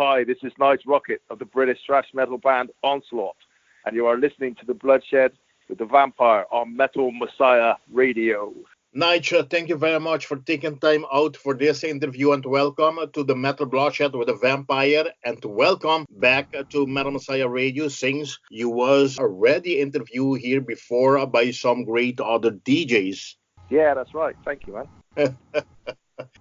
Hi, this is Nige Rockett of the British thrash metal band Onslaught, and you are listening to the Bloodshed with the Vampire on Metal Messiah Radio. Nige, thank you very much for taking time out for this interview, and welcome to the Metal Bloodshed with the Vampire, and welcome back to Metal Messiah Radio, since you was already interviewed here before by some great other DJs. Yeah, that's right. Thank you, man.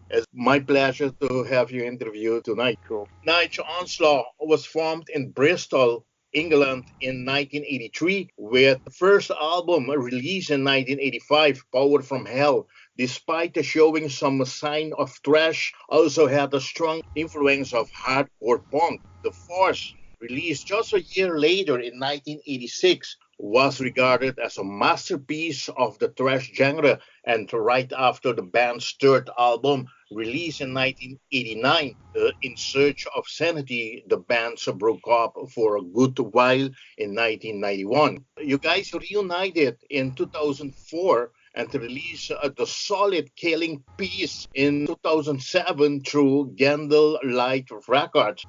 It's my pleasure to have you interviewed tonight. Cool. Nige, Onslaught was formed in Bristol, England in 1983, with the first album released in 1985, Power from Hell. Despite the showing some sign of thrash, also had a strong influence of hardcore punk. The Force, released just a year later in 1986, was regarded as a masterpiece of the thrash genre, and right after the band's third album, released in 1989, In Search of Sanity, the band broke up for a good while in 1991. You guys reunited in 2004 and released the solid Killing Peace in 2007 through Candlelight Records.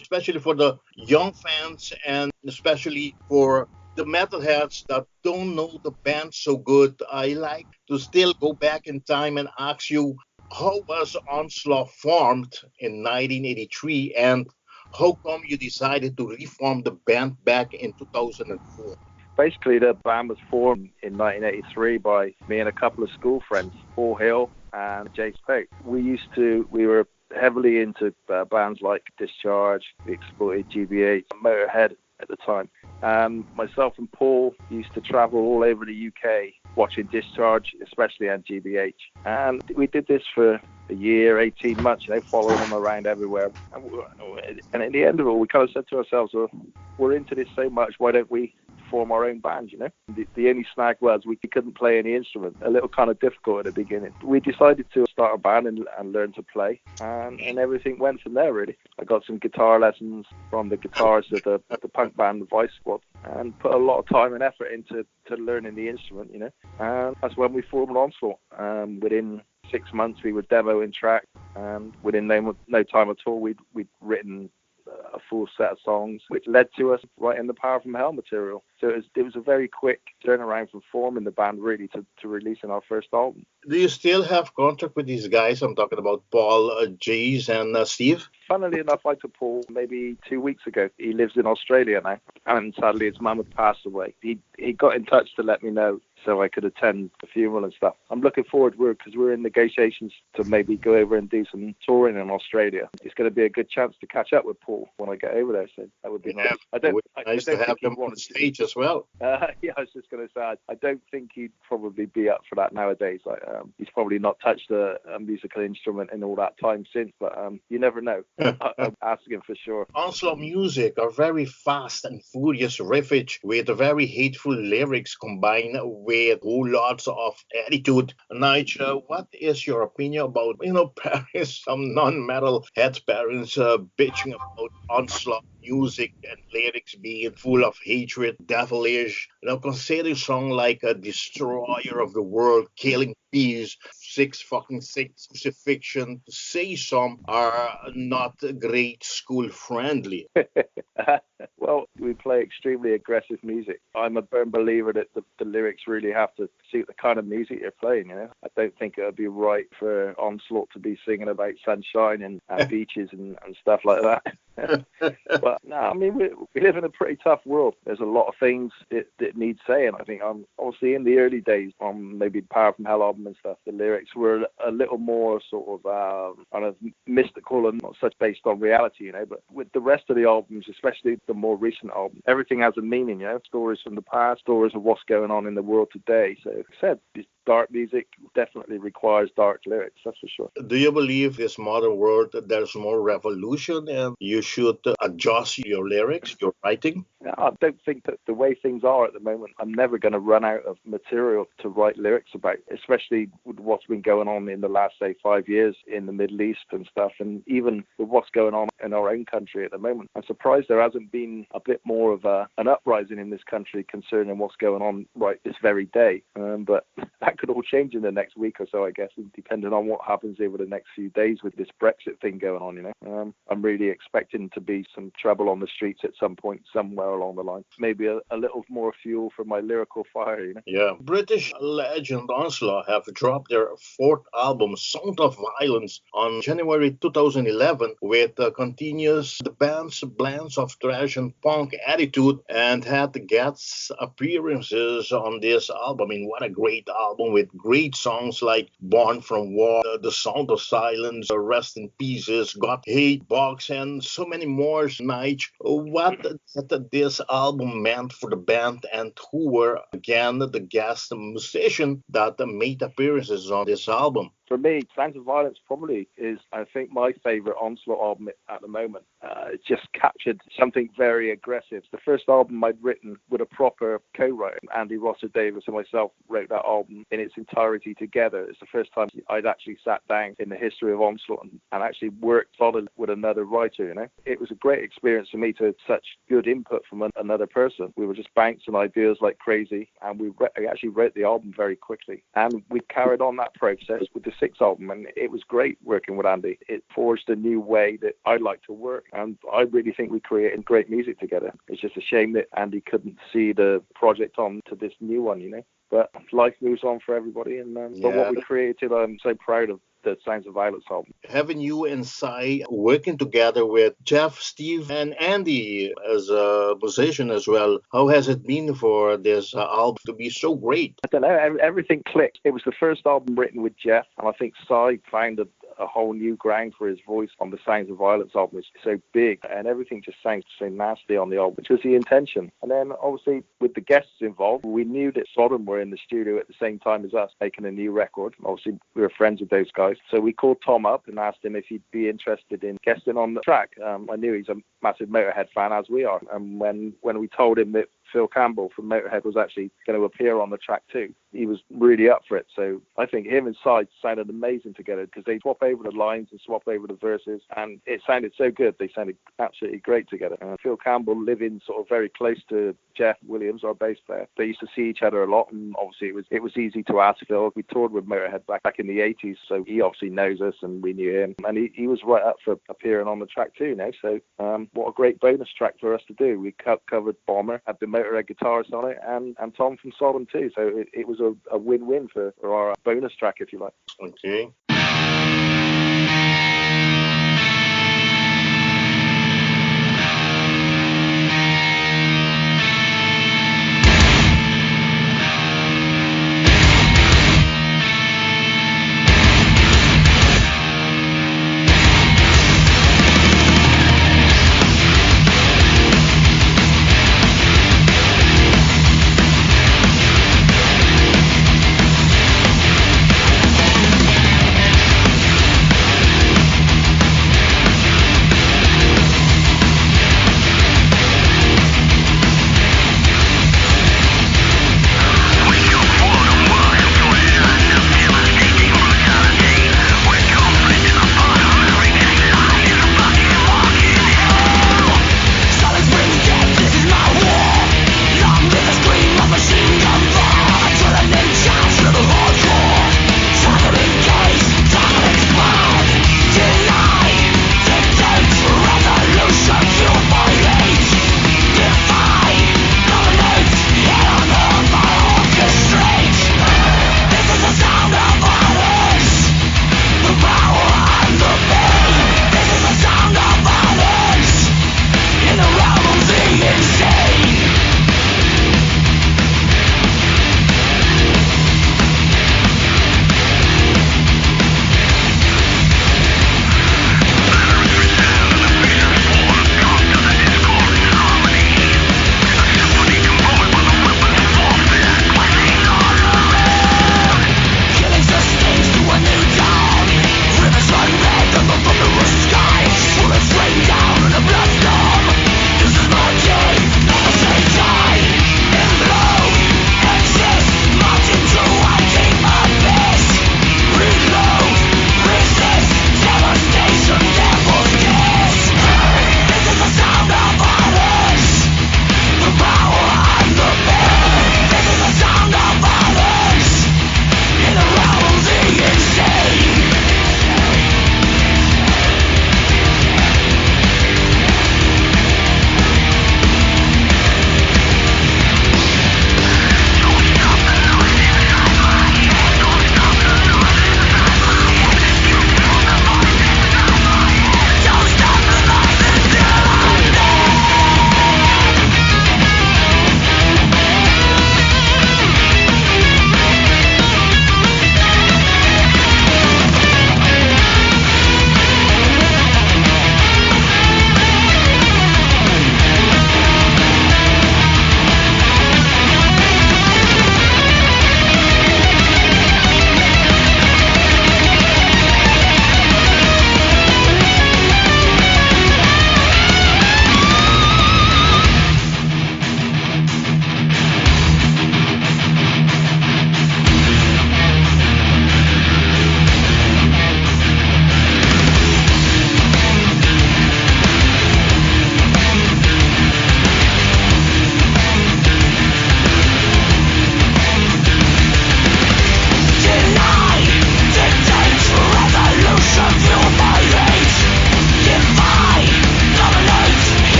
Especially for the young fans and especially for the metalheads that don't know the band so good, I like to still go back in time and ask you, how was Onslaught formed in 1983, and how come you decided to reform the band back in 2004? Basically, the band was formed in 1983 by me and a couple of school friends, Paul Hill and Jay Spoke. We were heavily into bands like Discharge, The Exploited, GBH, Motorhead at the time. Myself and Paul used to travel all over the UK watching Discharge, especially and GBH. And we did this for a year, 18 months, following them around everywhere. And at the end of it all, we kind of said to ourselves, well, we're into this so much, why don't we form our own band, The only snag was we couldn't play any instrument. A little kind of difficult at the beginning. We decided to start a band and learn to play, and everything went from there, really. I got some guitar lessons from the guitarist of the punk band, the Vice Squad, and put a lot of time and effort into learning the instrument, And that's when we formed Onslaught. Within 6 months, we were demoing tracks, and within no time at all, we'd written a full set of songs, which led to us writing the Power from Hell material. So it was a very quick turnaround from forming the band, really, to releasing our first album. Do you still have contact with these guys? I'm talking about Paul, Jace, and Steve. Funnily enough, I took Paul maybe 2 weeks ago. He lives in Australia now, and sadly his mum had passed away. He got in touch to let me know so I could attend the funeral and stuff. I'm looking forward because we're in negotiations to maybe go over and do some touring in Australia. It's going to be a good chance to catch up with Paul when I get over there, so that would be nice. Nice to have him on stage as well. Yeah, I was just going to say, I don't think he'd probably be up for that nowadays. He's probably not touched a musical instrument in all that time since, but you never know. I'm asking for sure. Onslaught music are very fast and furious riffage with very hateful lyrics combined with whole lots of attitude. Nige, what is your opinion about, parents, some non-metal head parents bitching about Onslaught music and lyrics being full of hatred, devilish, considering song like a Destroyer of the World, Killing Peace, 666, Cruci-fiction, to say some are not great school friendly. Well, we play extremely aggressive music. I'm a firm believer that the lyrics really have to suit the kind of music you're playing, I don't think it would be right for Onslaught to be singing about sunshine and beaches and stuff like that. But no, I mean, we live in a pretty tough world. There's a lot of things that need saying. I think obviously in the early days on maybe Power from Hell album and stuff, the lyrics were a little more sort of kind of mystical and not such based on reality, But with the rest of the albums, especially the more recent albums, everything has a meaning, Stories from the past, stories of what's going on in the world today. So, like I said, dark music definitely requires dark lyrics, that's for sure. Do you believe this modern world there's more revolution and you should adjust your lyrics, your writing? I don't think that the way things are at the moment, I'm never going to run out of material to write lyrics about, especially with what's been going on in the last, say, 5 years in the Middle East and stuff, and even with what's going on in our own country at the moment. I'm surprised there hasn't been a bit more of an uprising in this country concerning what's going on right this very day. But that could all change in the next week or so, I guess, depending on what happens over the next few days with this Brexit thing going on, I'm really expecting to be some trouble on the streets at some point, somewhere along the line. Maybe a little more fuel for my lyrical fire, Yeah. British legend Onslaught have dropped their fourth album, Sound of Violence, on January 2011 with the band's blends of thrash and punk attitude, and had guest appearances on this album. I mean, what a great album with great songs like Born from War, The Sound of Silence, Rest in Pieces, God Hate, Box, and so many more. Nige, what this album meant for the band, and who were again the guest musician that made appearances on this album? For me, Sounds of Violence probably is, I think, my favourite Onslaught album at the moment. It just captured something very aggressive. It's the first album I'd written with a proper co-writer. Andy Rosser Davis and myself wrote that album in its entirety together. It's the first time I'd actually sat down in the history of Onslaught and actually worked solid with another writer, It was a great experience for me to have such good input from another person. We were just bouncing ideas like crazy, and we actually wrote the album very quickly. And we carried on that process with the sixth album, and it was great working with Andy. It forged a new way that I like to work, and I really think we created great music together. It's just a shame that Andy couldn't see the project on to this new one, But life moves on for everybody, and but what we created, I'm so proud of the Sounds of Violence album. Having you and Cy working together with Jeff, Steve, and Andy as a musician as well, how has it been for this album to be so great? I don't know, everything clicked. It was the first album written with Jeff, and I think Cy found a whole new ground for his voice on the Sounds of Violence album. It's so big, and everything just sounds so nasty on the album, which was the intention. And then obviously with the guests involved, we knew that Sodom were in the studio at the same time as us making a new record. Obviously we were friends with those guys, so we called Tom up and asked him if he'd be interested in guesting on the track. I knew he's a massive Motorhead fan, as we are, and when we told him that Phil Campbell from Motorhead was actually going to appear on the track too, he was really up for it. So I think him and Cy sounded amazing together, because they swap over the lines and swap over the verses, and it sounded so good. They sounded absolutely great together. Phil Campbell living sort of very close to Jeff Williams, our bass player. They used to see each other a lot, and obviously it was easy to ask Phil. We toured with Motorhead back in the 80s, so he obviously knows us and we knew him, and he was right up for appearing on the track too now. So what a great bonus track for us to do. We covered Bomber, had the Motorhead guitarist on it, and Tom from Sodom too. So it was a win-win for our bonus track, if you like. Okay.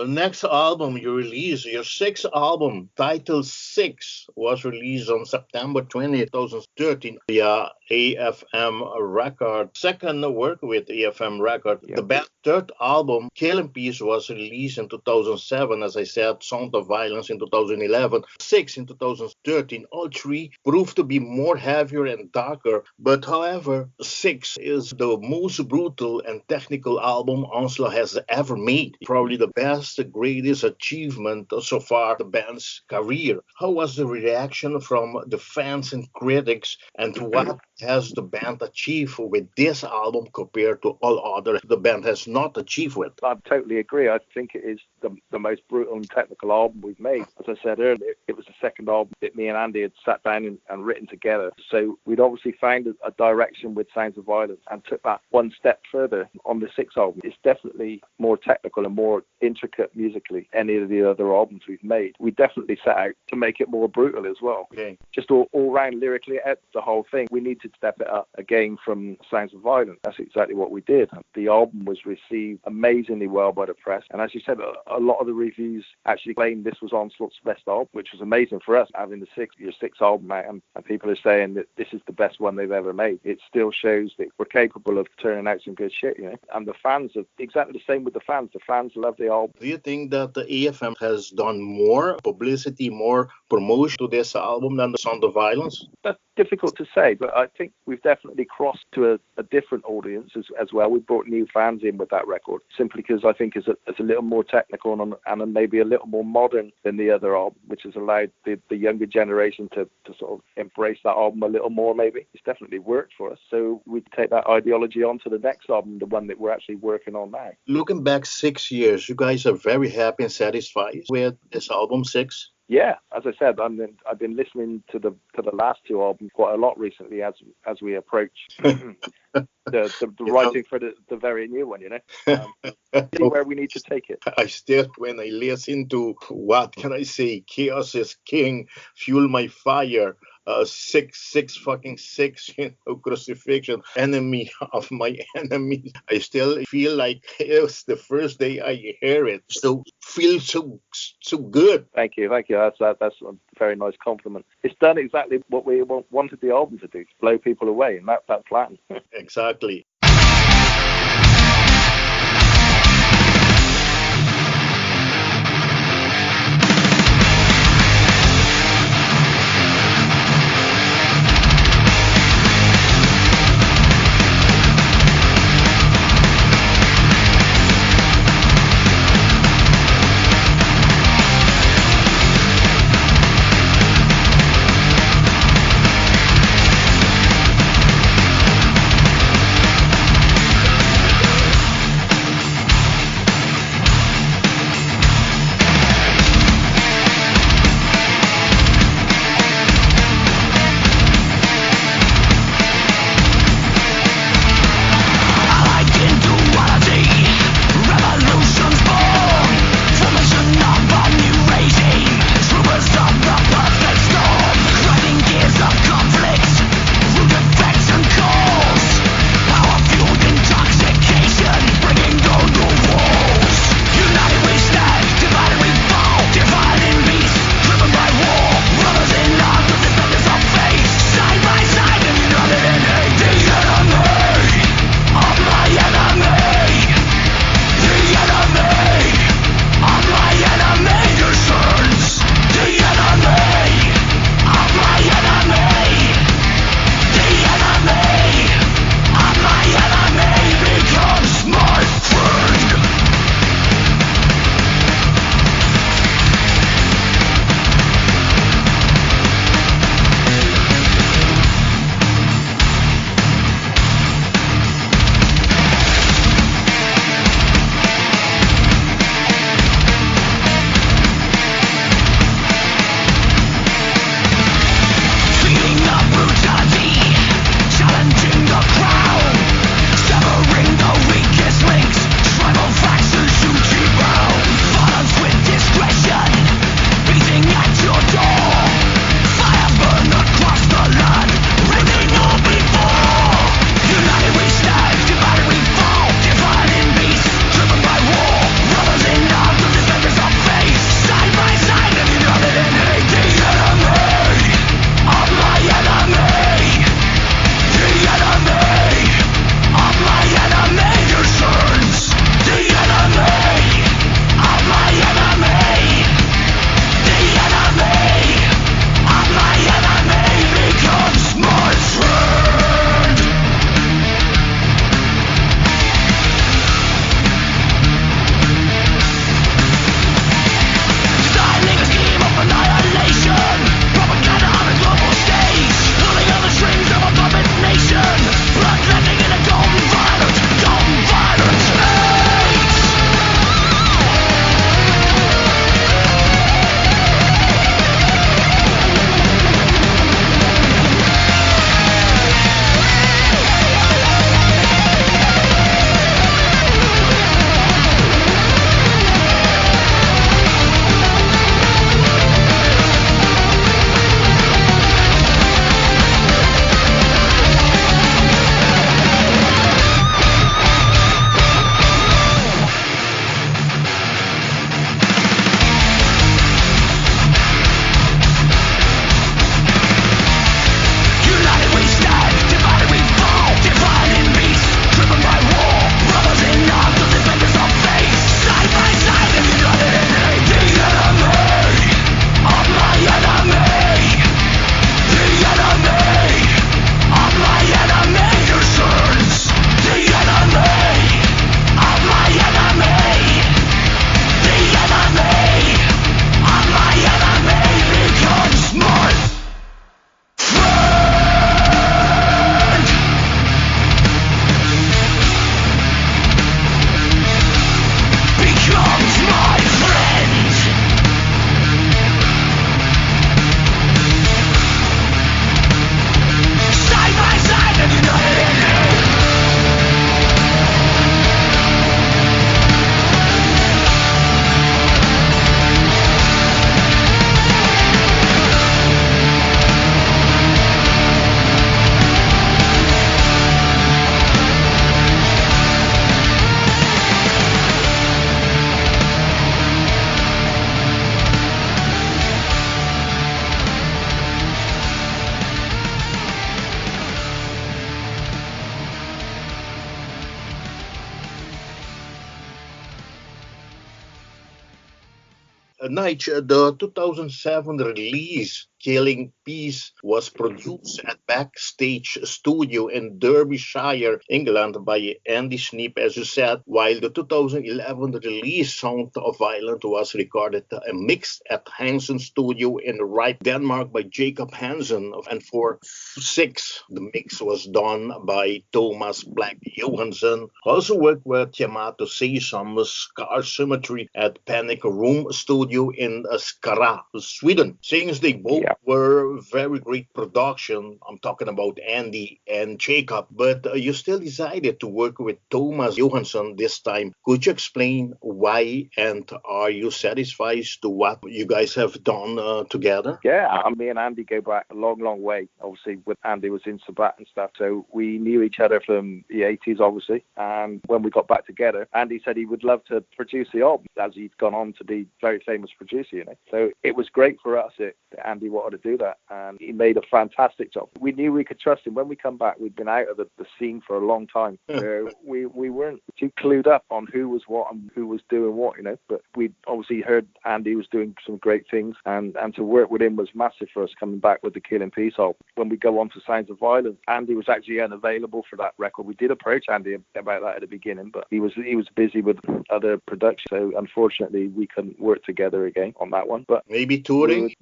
The next album you released, your sixth album, titled Six, was released on September 20th, 2013 via AFM Record. Second work with AFM Record. Yep. The band's third album, Killing Peace, was released in 2007, as I said, Sound of Violence in 2011, Six in 2013. All three proved to be more heavier and darker, but however, Six is the most brutal and technical album Onslaught has ever made. Probably the best, the greatest achievement so far the band's career. How was the reaction from the fans and critics, and what has the band achieved with this album compared to all others the band has not achieved with? I totally agree. I think it is the most brutal and technical album we've made. As I said earlier, it was the second album that me and Andy had sat down and written together. So we'd obviously found a direction with Sounds of Violence and took that one step further on the sixth album. It's definitely more technical and more intricate musically than any of the other albums we've made. We definitely set out to make it more brutal as well. Okay. Just all round lyrically, the whole thing. We need to step it up again from Sounds of Violence. That's exactly what we did. The album was received amazingly well by the press, and as you said, a lot of the reviews actually claimed this was Onslaught's best album, which was amazing for us, having your sixth album out, and people are saying that this is the best one they've ever made. It still shows that we're capable of turning out some good shit, you know. And the fans are exactly the same with the fans. The fans love the album. Do you think that the AFM has done more publicity, more promotion to this album than the Sound of Violence? That's difficult to say, but I think we've definitely crossed to a different audience as well. We brought new fans in with that record, simply because I think it's a little more technical and maybe a little more modern than the other album, which has allowed the younger generation to sort of embrace that album a little more, maybe. It's definitely worked for us. So we take that ideology on to the next album, the one that we're actually working on now. Looking back 6 years, you guys are very happy and satisfied with this album, Six? Yeah, as I said, I've been listening to the last two albums quite a lot recently as we approach the writing for the very new one, you know. See where we need to take it. I still, when I listen to, what can I say, Chaos is King, Fuel My Fire, 666, you know, Cruci-fiction, Enemy of My Enemies, I still feel like it's the first day I hear it. So feels so good. Thank you. That's a very nice compliment. It's done exactly what we wanted the album to do, to blow people away, and that's that plan. Exactly. Nige, the 2007 release, Killing Peace, was produced at Backstage Studio in Derbyshire, England by Andy Sneap, as you said, while the 2011 release, Sound of Violence, was recorded and mixed at Hansen Studio in Rijk, Denmark by Jacob Hansen. And for 6, the mix was done by Thomas Black Johansson. Also worked with Yamato Seisam, Scar Symmetry at Panic Room Studio in Skara, Sweden. Since they both were very great production, I'm talking about Andy and Jacob, but you still decided to work with Thomas Johansson this time. Could you explain why, and are you satisfied to what you guys have done together? Yeah, me and Andy go back a long, long way. Obviously, with Andy was in Sabat and stuff, so we knew each other from the 80s, obviously. And when we got back together, Andy said he would love to produce the album, as he'd gone on to be very famous producer, you know. So it was great for us that Andy wanted to do that, and he made a fantastic job. We knew we could trust him. When we come back, we'd been out of the scene for a long time. So we weren't too clued up on who was what and who was doing what, you know. But we obviously heard Andy was doing some great things, and to work with him was massive for us coming back with the Killing Peace album. When we go on to Sounds of Violence, Andy was actually unavailable for that record. We did approach Andy about that at the beginning, but he was busy with other production, so unfortunately we couldn't work together again on that one. But maybe touring?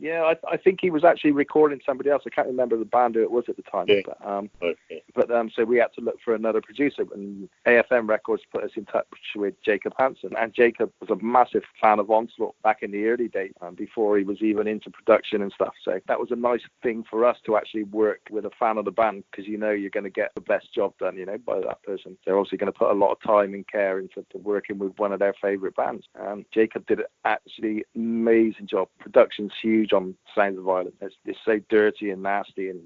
I think he was actually recording somebody else. I can't remember the band who it was at the time. Okay. But so we had to look for another producer, and AFM Records put us in touch with Jacob Hansen. And Jacob was a massive fan of Onslaught back in the early days, before he was even into production and stuff. So that was a nice thing for us to actually work with a fan of the band, because you know you're going to get the best job done, you know, by that person. They're obviously going to put a lot of time and care into working with one of their favourite bands. And Jacob did an actually amazing job. Production's huge on Sounds of Violence. It's so dirty and nasty and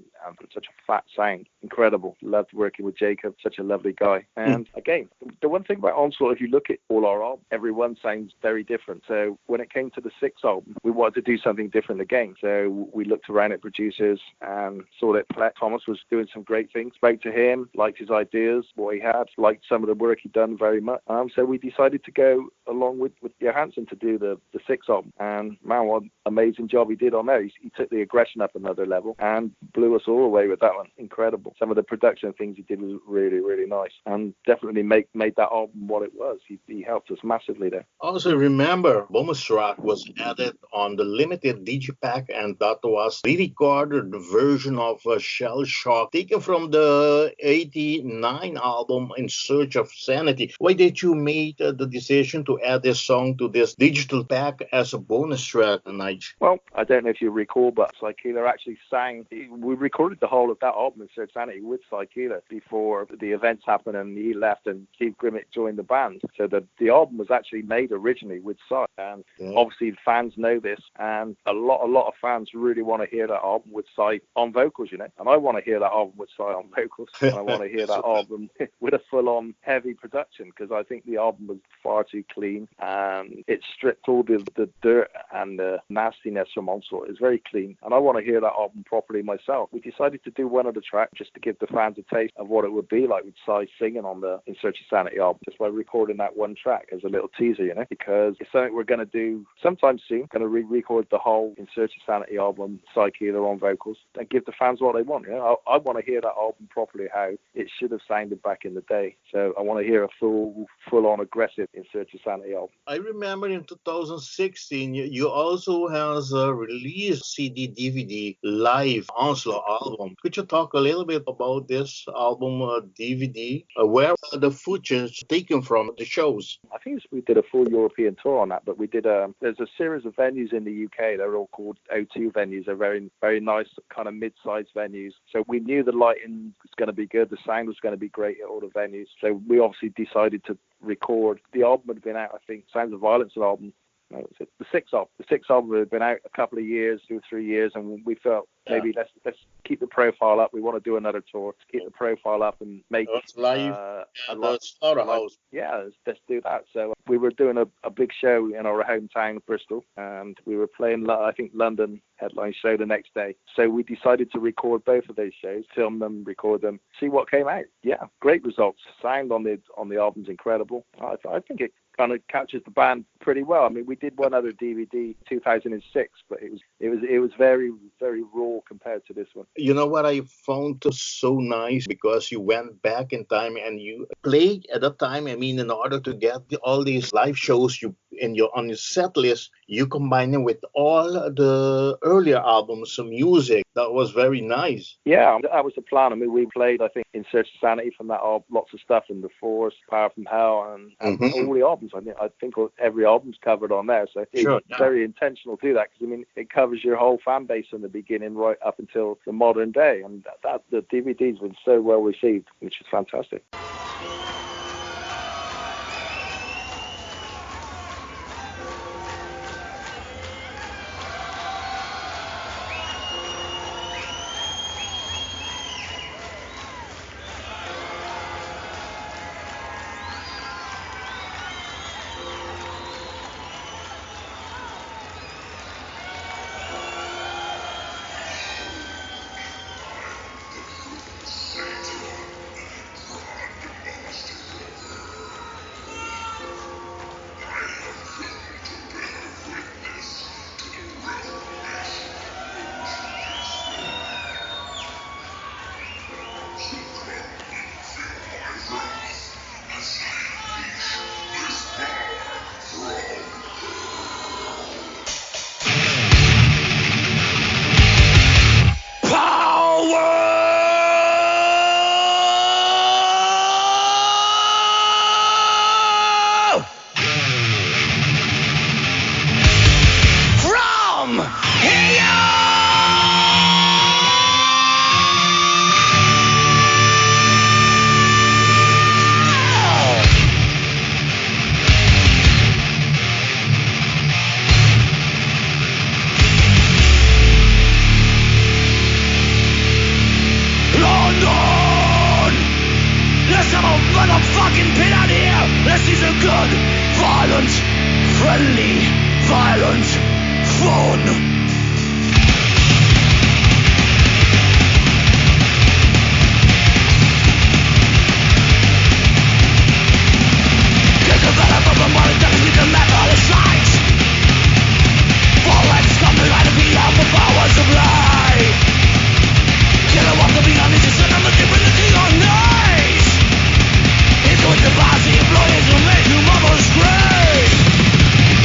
such a fat sound. Incredible. Loved working with Jacob. Such a lovely guy. And again, the one thing about Onslaught, if you look at all our albums, everyone sounds very different. So when it came to the 6th album, we wanted to do something different again. So we looked around at producers and saw that Thomas was doing some great things. Spoke to him, liked his ideas, what he had, liked some of the work he'd done very much. So we decided to go along with Johansson to do the 6th album. And man, what an amazing job he did on there. He took the aggression up another level and blew us all away with that one. Incredible. Some of the production things he did was really, really nice, and definitely made that album what it was. He helped us massively there. Also remember, bonus track was added on the limited digipack, and that was re-recorded version of Shell Shock, taken from the 89 album In Search of Sanity. Why did you make the decision to add this song to this digital pack as a bonus track, Nige? Well, I don't know if you recall, but Psykela actually sang. We recorded the whole of that album In Search of Sanity with Psykela before the events happened and he left and Steve Grimmett joined the band. So the album was actually made originally with Psy, and obviously fans know this, and a lot of fans really want to hear that album with Psy on vocals, you know. And I want to hear that album with Psy on vocals, and I want to hear that album with a full-on heavy production, because I think the album was far too clean and it stripped all the dirt and the nastiness from Onslaught. It's very clean, and I want to hear that album properly myself. We decided to do one of the tracks just to give the fans a taste of what it would be like with Psy singing on the In Search of Sanity album, just by recording that one track as a little teaser, you know, because it's something we're going to do sometime soon. Going to re-record the whole In Search of Sanity album, Psykela on vocals, and give the fans what they want. You know, I want to hear that album properly how it should have sounded back in the day. So I want to hear a full-on aggressive In Search of Sanity album. I remember in 2016 you also has released CD DVD live Onslaught album. Could you talk a little bit about this album DVD? Where are the footage taken from the shows? I think we did a full European tour on that, but we did there's a series of venues in the UK. They're all called O2 venues. They're very, very nice kind of mid-sized venues. So we knew the lighting was going to be good. The sound was going to be great at all the venues. So we obviously decided to record. The album had been out, I think, Sounds of Violence album. No, was it the 6th album? The 6th album had been out a couple of years, 2 or 3 years, and we felt maybe let's keep the profile up. We want to do another tour to keep the profile up and make live at the Slaughterhouse. Yeah, let's do that. So we were doing a big show in our hometown, Bristol, and we were playing, I think, London headline show the next day. So we decided to record both of those shows, film them, record them, see what came out. Yeah, great results. Sound on the album's incredible. I think kind of captures the band pretty well. I mean, we did one other DVD 2006, but it was very, very raw compared to this one. You know what I found so nice, because you went back in time and you played at that time. I mean, in order to get all these live shows on your set list, you combine them with all the earlier albums of music. That was very nice. Yeah, that was the plan. I mean, we played, I think, in Search of Sanity from that album, lots of stuff in The Force, Power from Hell, and all the albums. I think every album's covered on there. So it's very intentional to do that, because I mean, it covers your whole fan base from the beginning right up until the modern day, and that the DVD's been so well received, which is fantastic.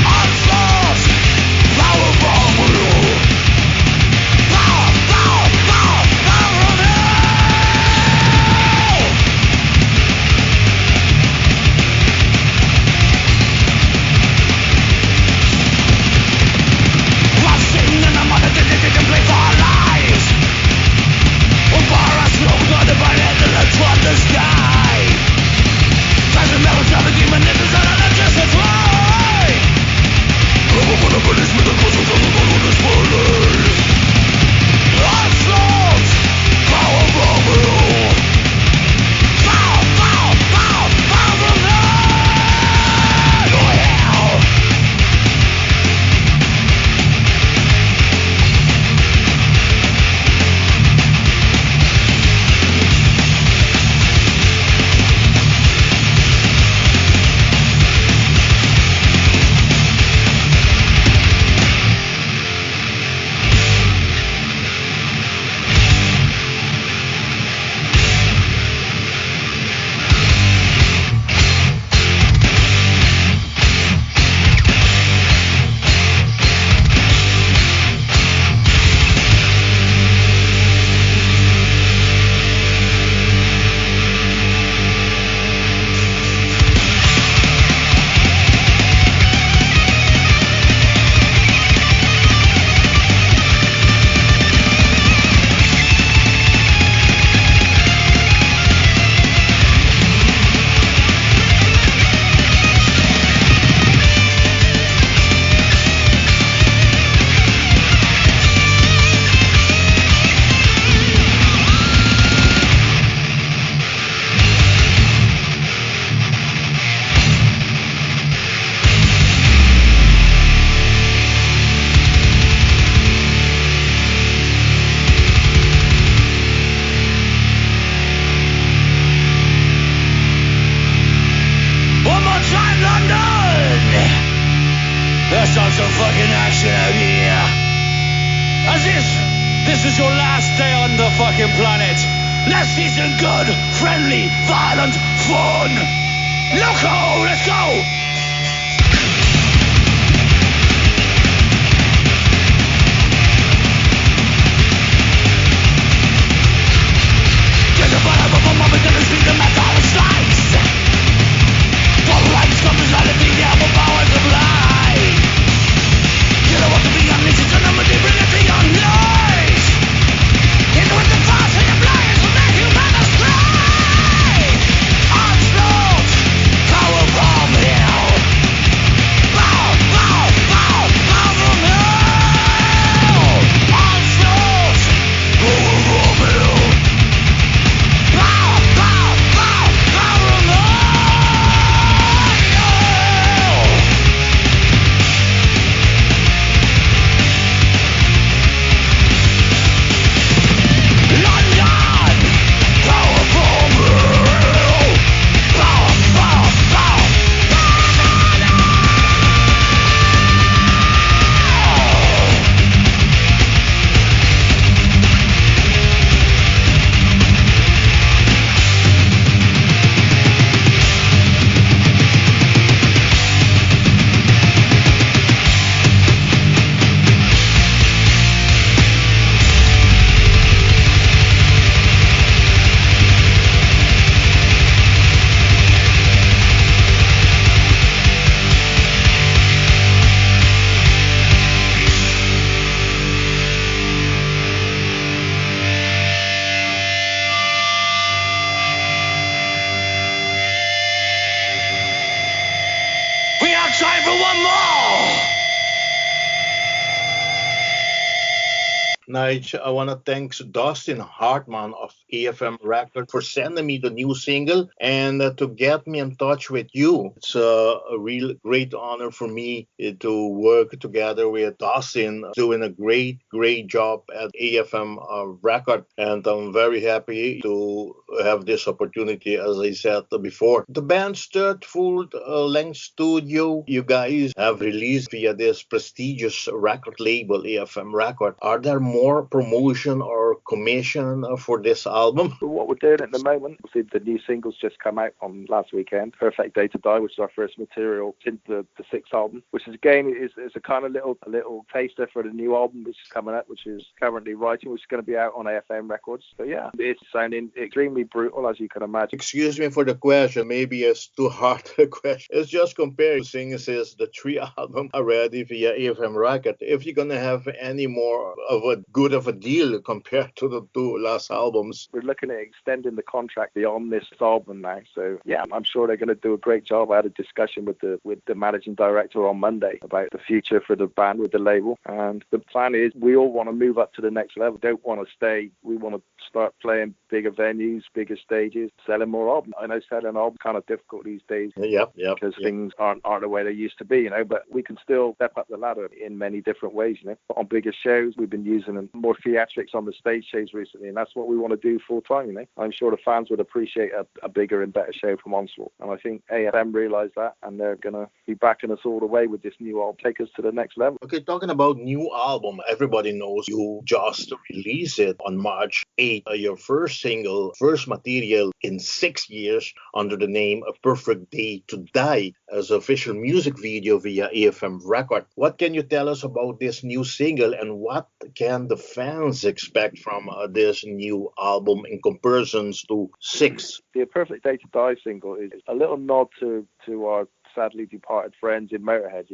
Onslaught, power bomb. Loco, let's go! Time for one more! Nige, I want to thank Dustin Hartman of AFM Records for sending me the new single and to get me in touch with you. It's a real great honor for me to work together with Dustin, doing a great job at AFM Record. And I'm very happy to have this opportunity, as I said before. The band's third full-length studio you guys have released via this prestigious record label, AFM Record. Are there more promotion or commission for this album? What we're doing at the moment, the new singles just come out on last weekend. Perfect Day to Die, which is our first material since the sixth album, which is again is a kind of little taster for the new album which is coming out, which is currently writing, which is going to be out on AFM Records. So yeah, it's sounding extremely brutal, as you can imagine. Excuse me for the question, maybe it's too hard a question. It's just comparing things is the three albums already via AFM Record. If you're gonna have any more of a good of a deal compared to the two last albums. We're looking at extending the contract beyond this album now. So yeah, I'm sure they're going to do a great job. I had a discussion with the managing director on Monday about the future for the band with the label. And the plan is we all want to move up to the next level. Don't want to stay. We want to start playing bigger venues, bigger stages, selling more albums. I know selling albums kind of difficult these days. Because things aren't the way they used to be, but we can still step up the ladder in many different ways, On bigger shows, we've been using more theatrics on the stage shows recently, and that's what we want to do full time, I'm sure the fans would appreciate a bigger and better show from Onslaught. And I think AFM realised that, and they're going to be backing us all the way with this new album, take us to the next level. Okay, talking about new album, everybody knows you just released it on March 8th, your first single, first material in 6 years under the name of Perfect Day to Die as official music video via AFM Record. What can you tell us about this new single, and what can the fans expect from this new album in comparisons to 6? The Perfect Day to Die single is a little nod to our sadly departed friends in Motorhead,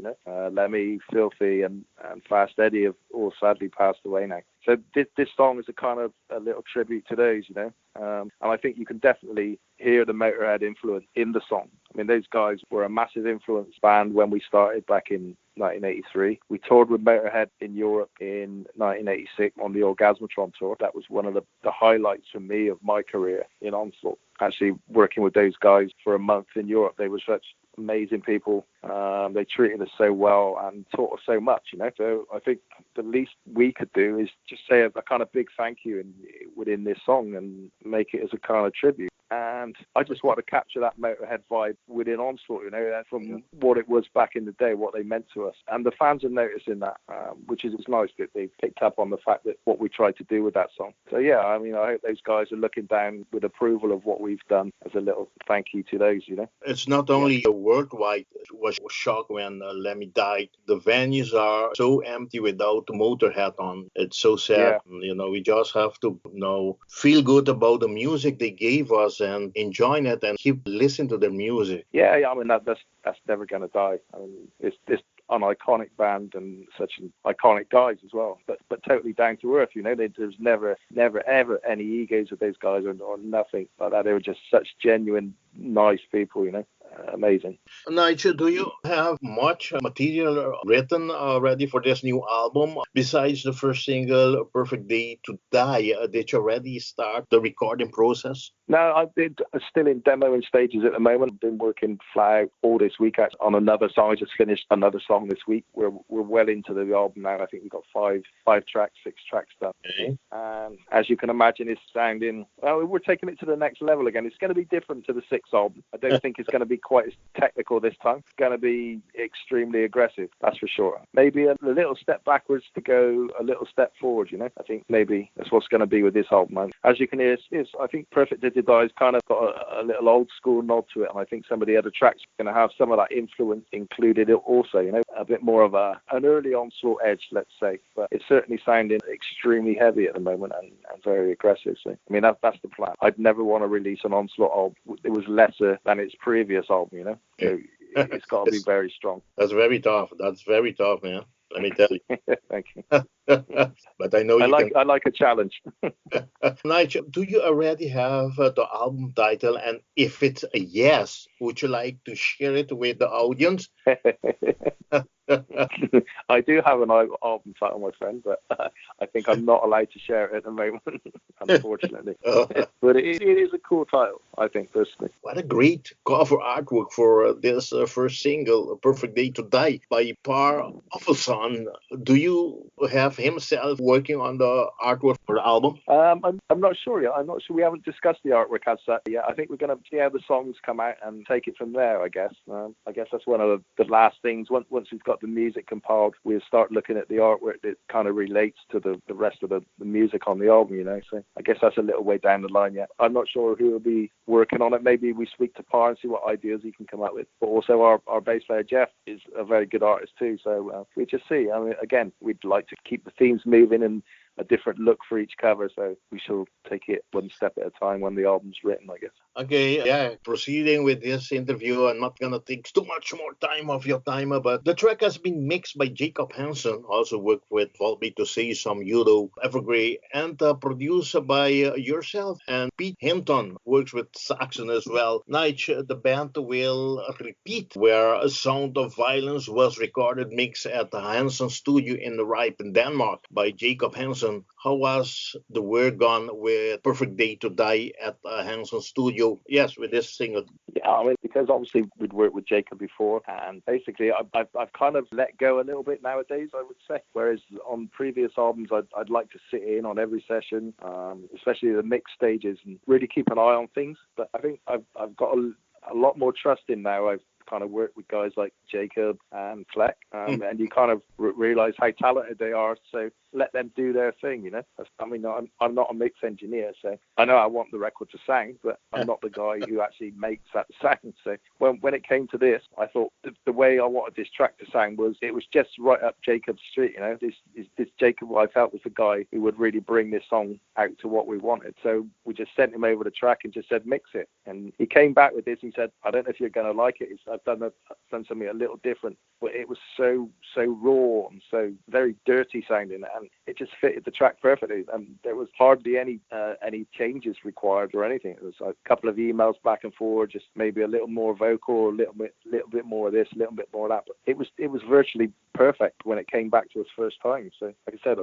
Lemmy, Filthy, and Fast Eddie have all sadly passed away now. So this song is a kind of a little tribute to those, and I think you can definitely hear the Motorhead influence in the song. I mean, those guys were a massive influence band when we started back in 1983. We toured with Motorhead in Europe in 1986 on the Orgasmatron tour. That was one of the highlights for me of my career in Onslaught. Actually working with those guys for a month in Europe. They were such amazing people. They treated us so well and taught us so much, So I think the least we could do is just say a kind of big thank you within this song and make it as a kind of tribute. And I just want to capture that Motorhead vibe within Onslaught, from what it was back in the day, what they meant to us. And the fans are noticing that, which is nice that they picked up on the fact that what we tried to do with that song. So, yeah, I hope those guys are looking down with approval of what we've done as a little thank you to those, It's not only worldwide. It was shocked when Lemmy died. The venues are so empty without Motorhead on. It's so sad. Yeah. We just have to, feel good about the music they gave us and enjoying it and keep listening to their music. Yeah, that's never going to die. It's an iconic band and such an iconic guys as well, but totally down to earth. There's never ever any egos with those guys or nothing like that. They were just such genuine, nice people. Amazing. Nige, do you have much material written already for this new album? Besides the first single, Perfect Day to Die, did you already start the recording process? No, I'm still in demoing stages at the moment. I've been working flat out all this week on another song. I just finished another song this week. We're well into the album now. I think we've got 6 tracks done. Okay. And as you can imagine, it's sounding, we're taking it to the next level again. It's going to be different to the 6th album. I don't think it's going to be quite as technical this time. It's going to be extremely aggressive, that's for sure. Maybe a little step backwards to go a little step forward, I think maybe that's what's going to be with this album. As you can hear, I think Perfect Day to Die has kind of got a little old school nod to it, and I think some of the other tracks are going to have some of that influence included also, a bit more of an early Onslaught edge, let's say, but it's certainly sounding extremely heavy at the moment and very aggressive. So, that's the plan. I'd never want to release an Onslaught album it was lesser than its previous album, So it's got to be very strong. That's very tough. That's very tough, man. Let me tell you. Thank you. But I know I like a challenge. Nige, do you already have the album title? And if it's a yes, would you like to share it with the audience? I do have an album title, my friend, but I think I'm not allowed to share it at the moment, unfortunately. But it is a cool title, I think, personally. What a great cover artwork for this first single, Perfect Day to Die, by Par Offelson. Do you have himself working on the artwork for the album? I'm not sure yet. I'm not sure. We haven't discussed the artwork as such yet. I think we're going to see how the songs come out and take it from there, I guess. I guess that's one of the last things. Once we've got the music compiled, we'll start looking at the artwork that kind of relates to the rest of the music on the album, So I guess that's a little way down the line yet. I'm not sure who will be working on it. Maybe we speak to Par and see what ideas he can come up with. But also our bass player, Jeff, is a very good artist too. So we just see. Again, we'd like to keep the themes moving and a different look for each cover, so we shall take it one step at a time when the album's written, I guess. Okay, yeah, proceeding with this interview, I'm not going to take too much more time of your time, but the track has been mixed by Jacob Hansen, also worked with Volbeat to Say Some, Udo, Evergrey, and produced by yourself, and Pete Hinton works with Saxon as well. Nige, the band will repeat where A Sound of Violence was recorded, mixed at the Hansen studio in the Ripe in Denmark by Jacob Hansen. How was the work gone with Perfect Day to Die at Hansen studio? Yes, with this single. Yeah, because obviously we'd worked with Jacob before, and basically I've kind of let go a little bit nowadays, I would say. Whereas on previous albums, I'd like to sit in on every session, especially the mix stages, and really keep an eye on things. But I think I've got a lot more trust in now. I've kind of worked with guys like Jacob and Fleck, and you kind of realize how talented they are. So let them do their thing, I'm not a mix engineer, so I know I want the record to sound, but I'm not the guy who actually makes that sound. So when it came to this, I thought the way I wanted this track to sound was just right up Jacob's street. This Jacob I felt was the guy who would really bring this song out to what we wanted. So we just sent him over the track and just said mix it, and he came back with this. He said, I don't know if you're going to like it. I've done something a little different, but it was so raw and so very dirty sounding. and it just fitted the track perfectly. And there was hardly any changes required or anything. It was a couple of emails back and forth, just maybe a little more vocal, a little bit more of this, a little bit more of that. But it was virtually perfect when it came back to us first time. So, like I said,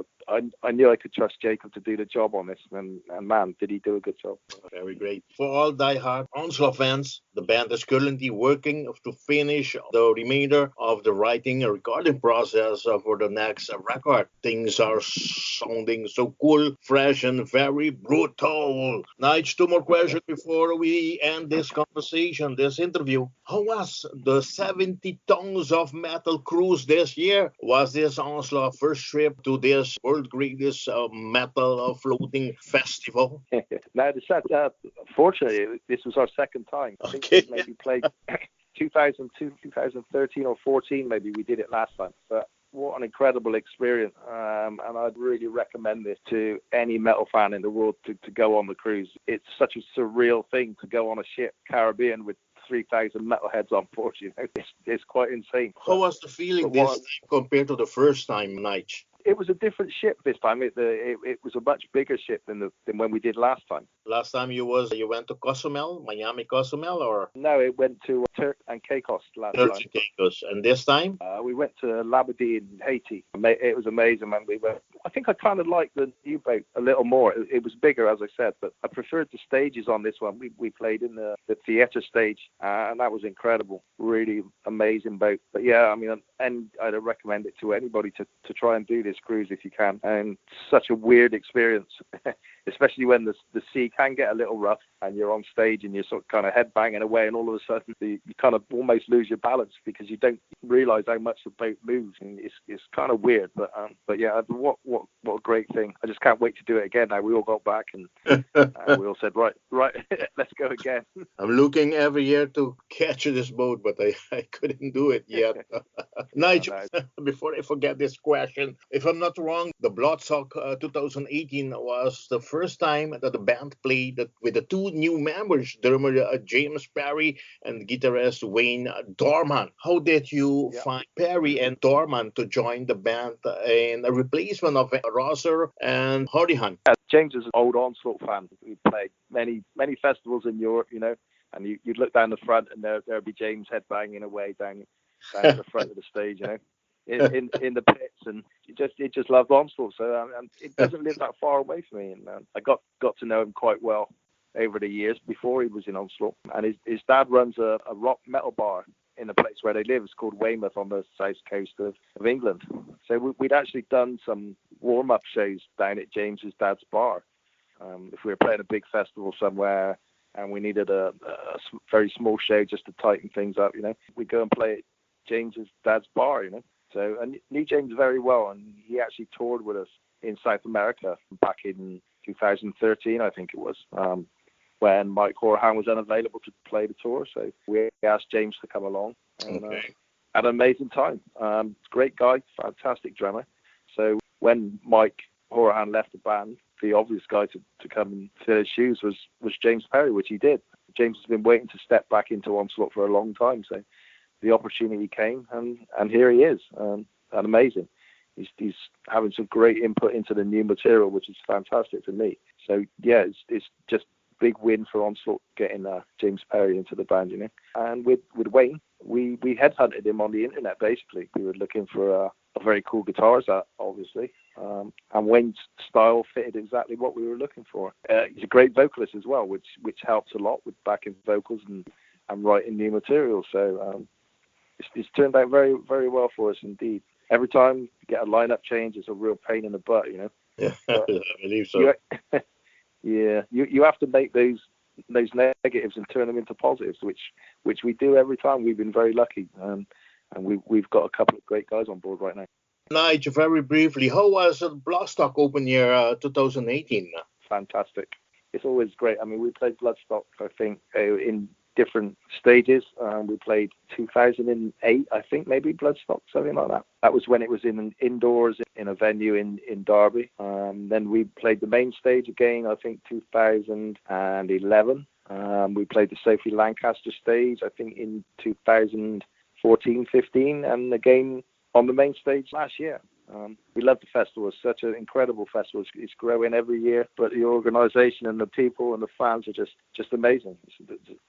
I knew I could trust Jacob to do the job on this, and man, did he do a good job. Very great. For all die-hard Onslaught fans, the band is currently working to finish the remainder of the writing and recording process for the next record. Things are sounding so cool, fresh, and very brutal. Nige, two more questions before we end this conversation, this interview. How was the 70 tons of metal cruise this year? Was this Onslaught first trip to this world greatest metal floating festival? No, fortunately, this was our second time. I think Okay. we maybe played 2002, 2013 or 14, maybe we did it last time. But what an incredible experience. And I'd really recommend this to any metal fan in the world to go on the cruise. It's such a surreal thing to go on a ship, Caribbean, with 3,000 metalheads on board. You know, it's quite insane. How was the feeling this time compared to the first time, Nige? It was a different ship this time. It was a much bigger ship than when we did last time. Last time you went to Cozumel, Miami Cozumel, or No, it went to Turk and Caicos last Turks time. and Caicos, and this time? We went to Labadee in Haiti. It was amazing, man. I think I kind of liked the new boat a little more. It was bigger, as I said, but I preferred the stages on this one. We played in the theatre stage, and that was incredible. Really amazing boat. But yeah, I mean, and I'd recommend it to anybody to try and do this cruise if you can. And such a weird experience, especially when the sea can get a little rough and you're on stage and you're sort of kind of head banging away, and all of a sudden you kind of almost lose your balance because you don't realize how much the boat moves, and it's kind of weird. But yeah, what a great thing. I just can't wait to do it again. Now we all got back and we all said right let's go again. I'm looking every year to catch this boat, but I couldn't do it yet. Nigel, before I forget this question, if I'm not wrong, the Bloodstock 2018 was the first time that the band played with the two new members, drummer James Perry and guitarist Wayne Dorman. How did you find Perry and Dorman to join the band in a replacement of Rosser and Hardihan? James is an old Onslaught fan. We played many festivals in Europe, you know, and you'd look down the front and there'd be James headbanging away down at the front of the stage, you know, in the pits, and he just loved Onslaught. So and it doesn't live that far away from me, and I got to know him quite well over the years before he was in Onslaught. And his dad runs a rock metal bar in the place where they live. It's called Weymouth on the south coast of England. So we'd actually done some warm-up shows down at James's dad's bar. If we were playing a big festival somewhere and we needed a very small show just to tighten things up, you know, we'd go and play at James's dad's bar, you know. So I knew James very well, and he actually toured with us in South America back in 2013, I think it was, when Mike Horahan was unavailable to play the tour. So we asked James to come along, and had an amazing time. Great guy, fantastic drummer. So when Mike Horahan left the band, the obvious guy to come and fill his shoes was James Perry, which he did. James has been waiting to step back into Onslaught for a long time, so the opportunity came, and here he is, and amazing. He's having some great input into the new material, which is fantastic for me. So yeah, it's just big win for Onslaught getting James Perry into the band, you know. And with Wayne, we headhunted him on the internet. Basically, we were looking for a very cool guitarist, obviously, and Wayne's style fitted exactly what we were looking for. He's a great vocalist as well, which helps a lot with backing vocals and writing new material. So it's turned out very, very well for us indeed. Every time you get a lineup change, it's a real pain in the butt, you know. Yeah, I believe so. You have to make those negatives and turn them into positives, which we do every time. We've been very lucky, and we've got a couple of great guys on board right now. Nige, very briefly, how was Bloodstock Open Year 2018? Fantastic. It's always great. I mean, we played Bloodstock, I think, in different stages. We played 2008, I think, maybe Bloodstock, something like that. That was when it was indoors in a venue in Derby. Then we played the main stage again, I think 2011. We played the Sophie Lancaster stage, I think, in 2014-15, and again on the main stage last year. We love the festival. It's such an incredible festival. It's growing every year, but the organisation and the people and the fans are just amazing.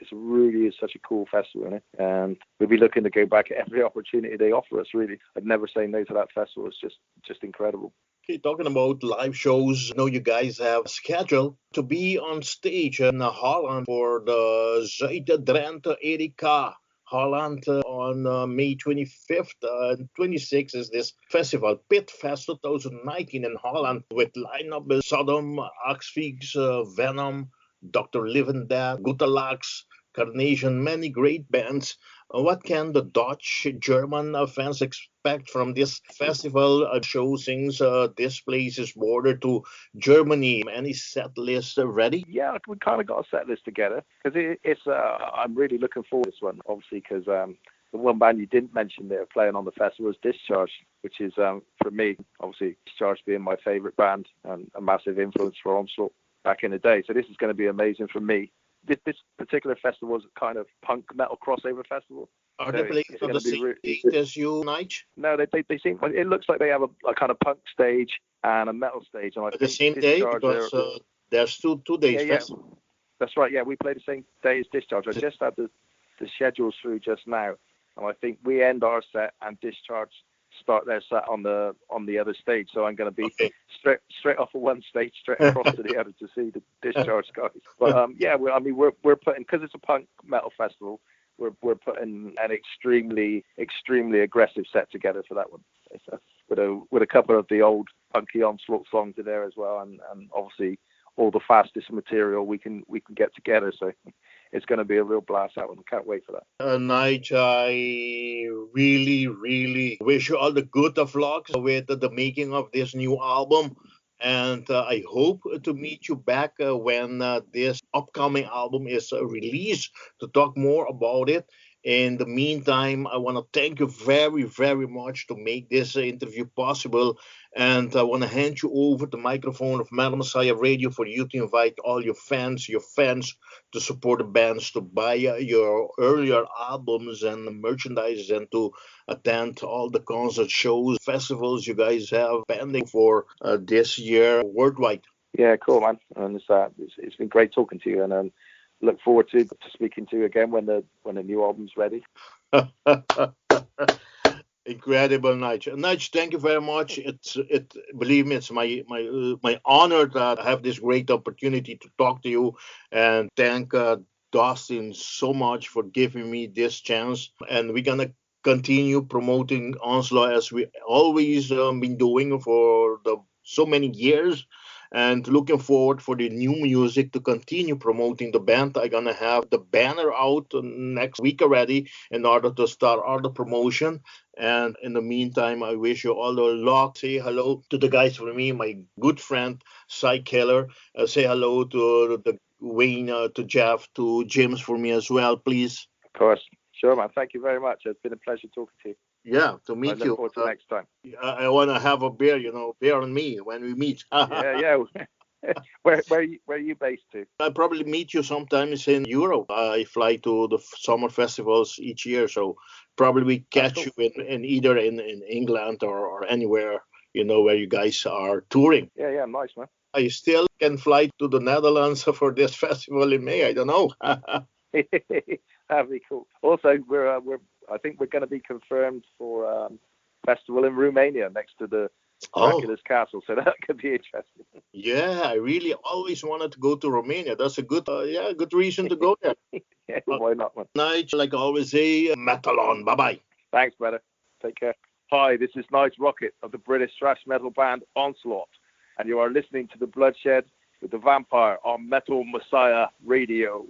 It's really is such a cool festival, isn't it? And we'll be looking to go back at every opportunity they offer us, really. I'd never say no to that festival. It's just incredible. Okay, talking about live shows, I know you guys have scheduled to be on stage in Holland for the Zuid Drenthe Erika Holland on May 25th and 26th is this festival, Pitfest 2019 in Holland, with lineup Sodom, Axfix, Venom, Dr. Living Dead, Gutalax, Carnation, many great bands. What can the Dutch, German fans expect from this festival? Shows this place is bordered to Germany. Any set list ready? Yeah, we kind of got a set list together because it's. I'm really looking forward to this one, obviously, because the one band you didn't mention there playing on the festival is Discharge, which is for me, obviously, Discharge being my favourite band and a massive influence for Onslaught back in the day. So this is going to be amazing for me. This particular festival is a kind of punk metal crossover festival. Are they playing on the same date as you, Nige? No, they seem. It looks like they have a kind of punk stage and a metal stage. And I think the same day because there's two days. Yeah, that's right. Yeah, we play the same day as Discharge. I just had the schedules through just now, and I think we end our set and Discharge start their set on the other stage. So I'm going to be straight off of one stage, straight across to the other to see the Discharge guys. But we're putting, because it's a punk metal festival, we're putting an extremely aggressive set together for that one. With a couple of the old punky Onslaught songs in there as well, and obviously all the fastest material we can get together. So it's going to be a real blast that one. I can't wait for that. Nige, I really wish you all the good of luck with the making of this new album. And I hope to meet you back when this upcoming album is released to talk more about it. In the meantime, I want to thank you very much to make this interview possible. And I want to hand you over the microphone of Metal Messiah Radio for you to invite all your fans to support the bands, to buy your earlier albums and merchandise, and to attend all the concert shows, festivals you guys have pending for this year worldwide. Yeah, cool, man. And it's been great talking to you, and look forward to speaking to you again when the new album's ready. Incredible, Nige. Nige, thank you very much. Believe me, it's my honor that I have this great opportunity to talk to you, and thank Dustin so much for giving me this chance. And we're gonna continue promoting Onslaught as we always been doing for so many years. And looking forward for the new music to continue promoting the band. I'm gonna have the banner out next week already in order to start all the promotion. And in the meantime, I wish you all the luck. Say hello to the guys for me, my good friend Cy Keller. Say hello to the Wayne, to Jeff, to James for me as well, please. Of course, sure, man. Thank you very much. It's been a pleasure talking to you. Yeah, to meet you. I look forward to next time. I want to have a beer, beer on me when we meet. yeah. Where are you based to? I'll probably meet you sometimes in Europe. I fly to the summer festivals each year, so probably we catch you in either in England or anywhere, where you guys are touring. Yeah, nice, man. I still can fly to the Netherlands for this festival in May. I don't know. That'd be cool. Also, I think we're going to be confirmed for festival in Romania next to the Miraculous Castle, so that could be interesting. Yeah, I really always wanted to go to Romania. That's a good reason to go there. Yeah, why not, man? Nige, like I always say, metal on. Bye-bye. Thanks, brother. Take care. Hi, this is Nige Rockett of the British thrash metal band Onslaught, and you are listening to the Bloodshed with the Vampire on Metal Messiah Radio.